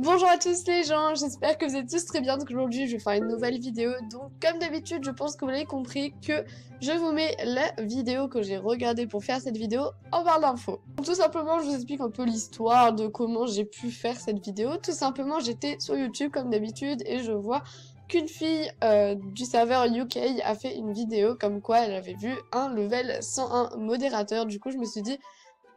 Bonjour à tous les gens, j'espère que vous êtes tous très bien. Donc aujourd'hui je vais faire une nouvelle vidéo. Donc comme d'habitude je pense que vous l'avez compris que je vous mets la vidéo que j'ai regardée pour faire cette vidéo en barre d'infos. Tout simplement je vous explique un peu l'histoire de comment j'ai pu faire cette vidéo. Tout simplement j'étais sur YouTube comme d'habitude et je vois qu'une fille du serveur UK a fait une vidéo comme quoi elle avait vu un level 101 modérateur. Du coup je me suis dit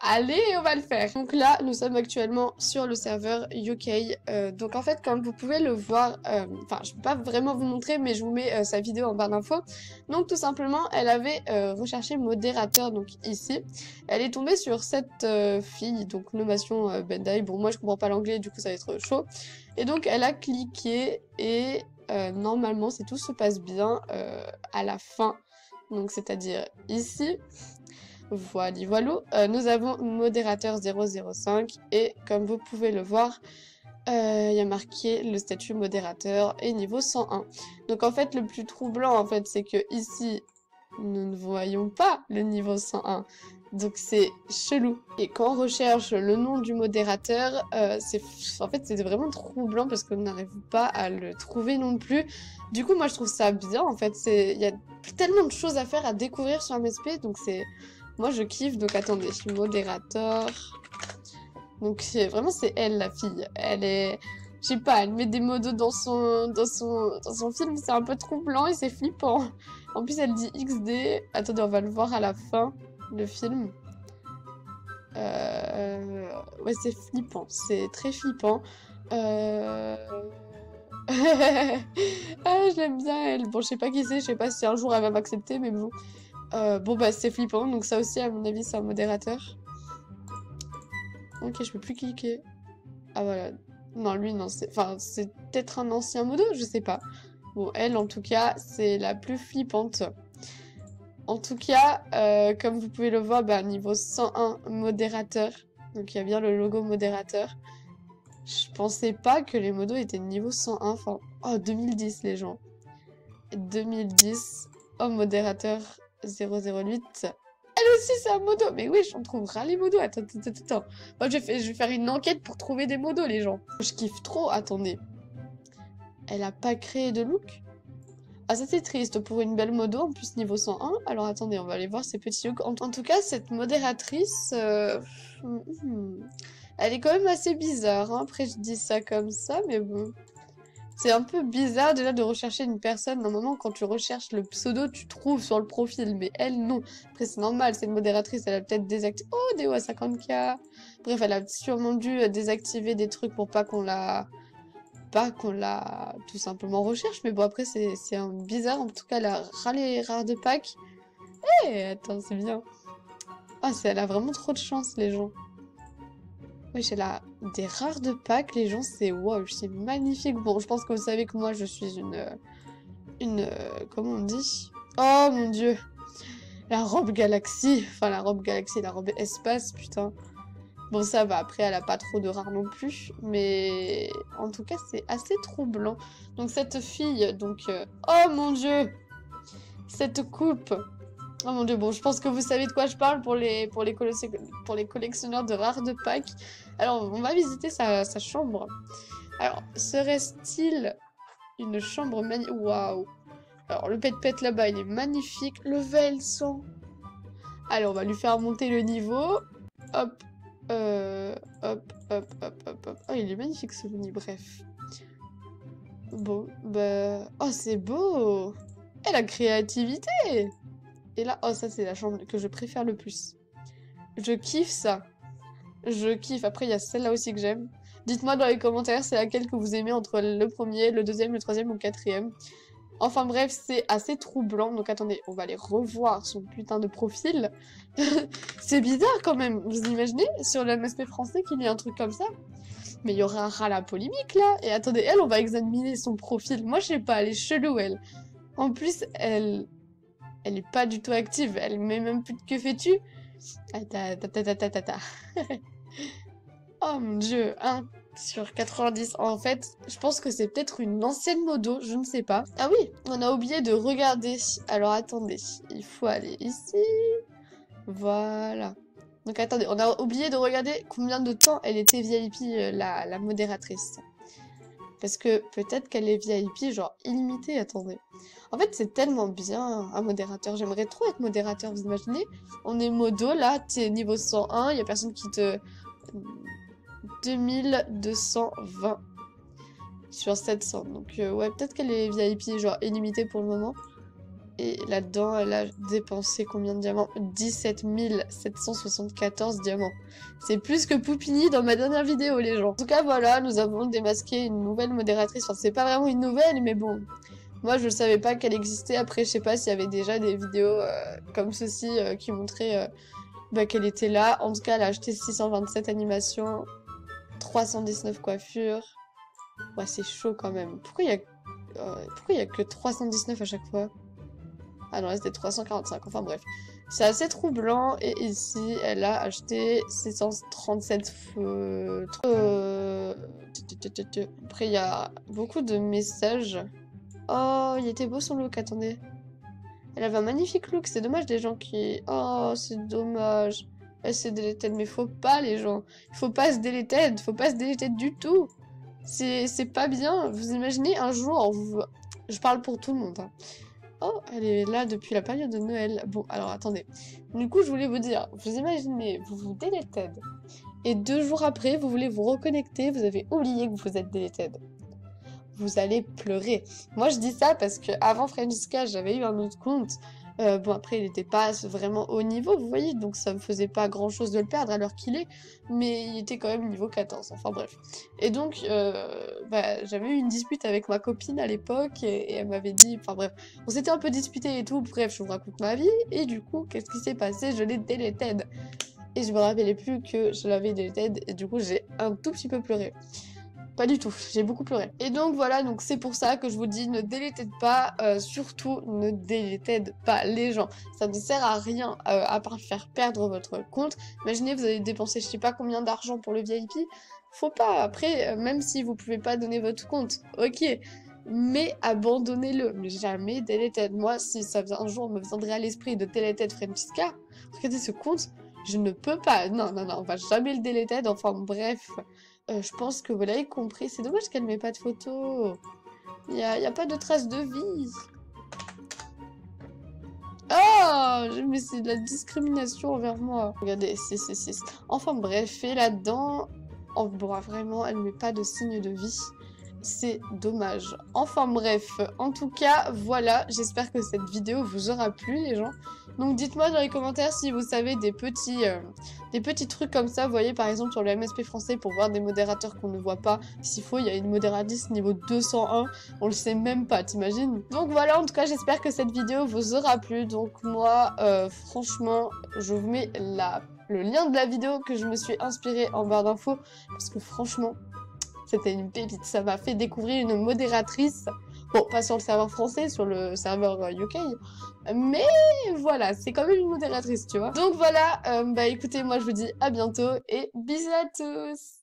allez, on va le faire. Donc là, nous sommes actuellement sur le serveur UK. Donc en fait, comme vous pouvez le voir, enfin, je peux pas vraiment vous montrer, mais je vous mets sa vidéo en barre d'infos. Donc tout simplement, elle avait recherché modérateur, donc ici. Elle est tombée sur cette fille, donc nommation Bendai. Bon, moi, je comprends pas l'anglais, du coup, ça va être chaud. Et donc, elle a cliqué et normalement, si tout se passe bien, à la fin, donc c'est-à-dire ici. Voilà. Nous avons modérateur 005 et comme vous pouvez le voir, il y a marqué le statut modérateur et niveau 101. Donc en fait, le plus troublant en fait, c'est que ici, nous ne voyons pas le niveau 101. Donc c'est chelou. Et quand on recherche le nom du modérateur, en fait c'est vraiment troublant parce qu'on n'arrive pas à le trouver non plus. Du coup moi je trouve ça bien en fait. Il y a tellement de choses à faire, à découvrir sur MSP, donc c'est... Moi je kiffe, donc attendez, modérateur. Donc vraiment c'est elle la fille. Elle est... Je sais pas, elle met des modos dans son film, c'est un peu troublant et c'est flippant. En plus elle dit XD. Attendez, on va le voir à la fin, le film. Ouais c'est flippant, c'est très flippant. Ah, je l'aime bien elle. Bon je sais pas qui c'est, je sais pas si un jour elle va m'accepter, mais bon. Bon bah c'est flippant, donc ça aussi à mon avis c'est un modérateur. Ok, je peux plus cliquer. Ah voilà. Non lui non, c'est peut-être un ancien modo, je sais pas. Bon elle en tout cas c'est la plus flippante. En tout cas, comme vous pouvez le voir, bah, niveau 101 modérateur. Donc il y a bien le logo modérateur. Je pensais pas que les modos étaient niveau 101. Enfin, oh 2010 les gens. 2010. Oh modérateur 008. Elle aussi, c'est un modo. Mais oui, on trouvera les modos. Attends. Moi, je vais faire une enquête pour trouver des modos, les gens. Je kiffe trop. Attendez. Elle a pas créé de look? Ah, ça, c'est triste. Pour une belle modo, en plus, niveau 101. Alors, attendez, on va aller voir ces petits looks. En tout cas, cette modératrice... elle est quand même assez bizarre. Hein. Après, je dis ça comme ça, mais bon... C'est un peu bizarre déjà de rechercher une personne. Normalement, quand tu recherches le pseudo, tu trouves sur le profil. Mais elle, non. Après, c'est normal, c'est une modératrice. Elle a peut-être désactivé... Oh, Déo à 50K. Bref, elle a sûrement dû désactiver des trucs pour pas qu'on la... tout simplement recherche. Mais bon, après, c'est bizarre. En tout cas, elle a râlé rare de Pâques. Eh, attends, c'est bien. Ah, elle a vraiment trop de chance, les gens. Oui, j'ai la... des rares de Pâques, les gens, c'est wow, c'est magnifique. Bon, je pense que vous savez que moi, je suis comment on dit? Oh mon dieu! La robe galaxie. Enfin, la robe galaxie, la robe espace, putain. Bon, ça va, après, elle a pas trop de rares non plus. Mais en tout cas, c'est assez troublant. Donc, cette fille, donc... Oh mon dieu! Cette coupe! Oh mon dieu, bon, je pense que vous savez de quoi je parle pour les collectionneurs de rares de Pâques. Alors, on va visiter sa chambre. Alors, serait-il une chambre magnifique? Waouh! Alors, le pet-pet là-bas, il est magnifique. Level 100. Allez, on va lui faire monter le niveau. Hop. Hop. Oh, il est magnifique ce lit, bref. Bon, bah... Oh, c'est beau! Et la créativité! Et là, oh ça c'est la chambre que je préfère le plus. Je kiffe ça. Je kiffe. Après, il y a celle-là aussi que j'aime. Dites-moi dans les commentaires c'est laquelle que vous aimez entre le premier, le deuxième, le troisième ou le quatrième. Enfin bref, c'est assez troublant. Donc attendez, on va aller revoir son putain de profil. C'est bizarre quand même. Vous imaginez sur le MSP français qu'il y ait un truc comme ça? Mais il y aura la polémique là. Et attendez, elle, on va examiner son profil. Moi, je sais pas, elle est chelou, elle. En plus, elle est pas du tout active. Elle met même plus de que fais-tu. Oh mon dieu, 1 sur 90. En fait, je pense que c'est peut-être une ancienne modo, je ne sais pas. Ah oui, on a oublié de regarder. Alors attendez, il faut aller ici. Voilà. Donc attendez, on a oublié de regarder combien de temps elle était VIP, la modératrice. Parce que peut-être qu'elle est VIP, genre illimitée, attendez. En fait, c'est tellement bien un modérateur. J'aimerais trop être modérateur, vous imaginez? On est modo, là, t'es niveau 101, il y a personne qui te... 2220 sur 700. Donc ouais, peut-être qu'elle est VIP, genre illimitée pour le moment. Et là-dedans, elle a dépensé combien de diamants? 17 774 diamants. C'est plus que Poupini dans ma dernière vidéo, les gens. En tout cas, voilà, nous avons démasqué une nouvelle modératrice. Enfin, c'est pas vraiment une nouvelle, mais bon. Moi, je ne savais pas qu'elle existait. Après, je sais pas s'il y avait déjà des vidéos comme ceci qui montraient qu'elle était là. En tout cas, elle a acheté 627 animations, 319 coiffures. Ouais, c'est chaud quand même. Pourquoi il y a que 319 à chaque fois? Ah non, là c'était 345, enfin bref. C'est assez troublant, et ici, elle a acheté 637 feutres. Après, il y a beaucoup de messages. Oh, il était beau son look, attendez. Elle avait un magnifique look, c'est dommage des gens qui... Oh, c'est dommage. Elle s'est deleted, mais faut pas les gens. Il faut pas se deleted, faut pas se deleted du tout. C'est pas bien. Vous imaginez un jour, je parle pour tout le monde, hein. Oh, elle est là depuis la période de Noël. Bon, alors attendez. Du coup, je voulais vous dire, vous imaginez, vous vous deleted. Et 2 jours après, vous voulez vous reconnecter, vous avez oublié que vous êtes deleted. Vous allez pleurer. Moi, je dis ça parce que avant Francisca, j'avais eu un autre compte. Bon, après, il n'était pas vraiment haut niveau, vous voyez, donc ça me faisait pas grand chose de le perdre alors qu'il est, mais il était quand même niveau 14, enfin bref. Et donc, j'avais eu une dispute avec ma copine à l'époque, et elle m'avait dit, enfin bref, on s'était un peu disputé et tout, bref, je vous raconte ma vie, et du coup, qu'est-ce qui s'est passé? Je l'ai deleted. Et je me rappelais plus que je l'avais deleted, et du coup, j'ai un tout petit peu pleuré. Pas du tout, j'ai beaucoup pleuré. Et donc voilà, donc c'est pour ça que je vous dis, ne délétez pas, surtout ne délétez pas les gens. Ça ne sert à rien à part faire perdre votre compte. Imaginez, vous avez dépensé je sais pas combien d'argent pour le VIP. Faut pas, après, même si vous pouvez pas donner votre compte, ok. Mais abandonnez-le, mais jamais deleted. Moi, si ça un jour me viendrait à l'esprit de deleted Francisca, regardez ce compte, je ne peux pas. Non, non, non, on va jamais le deleted, enfin bref. Je pense que vous l'avez compris. C'est dommage qu'elle met pas de photos. Il y a pas de traces de vie. Oh, mais c'est de la discrimination envers moi. Regardez, c'est... Enfin bref, et là-dedans... Oh, bon, vraiment, elle met pas de signe de vie. C'est dommage. Enfin bref, en tout cas, voilà, j'espère que cette vidéo vous aura plu, les gens. Donc dites-moi dans les commentaires si vous savez des petits trucs comme ça. Vous voyez, par exemple, sur le MSP français, pour voir des modérateurs qu'on ne voit pas. S'il faut, il y a une modératrice niveau 201, on le sait même pas, t'imagines? Donc voilà, en tout cas, j'espère que cette vidéo vous aura plu. Donc moi, franchement, je vous mets le lien de la vidéo que je me suis inspirée en barre d'infos. Parce que franchement... C'était une pépite, ça m'a fait découvrir une modératrice. Bon, pas sur le serveur français, sur le serveur UK. Mais voilà, c'est quand même une modératrice, tu vois. Donc voilà, écoutez, moi je vous dis à bientôt et bisous à tous!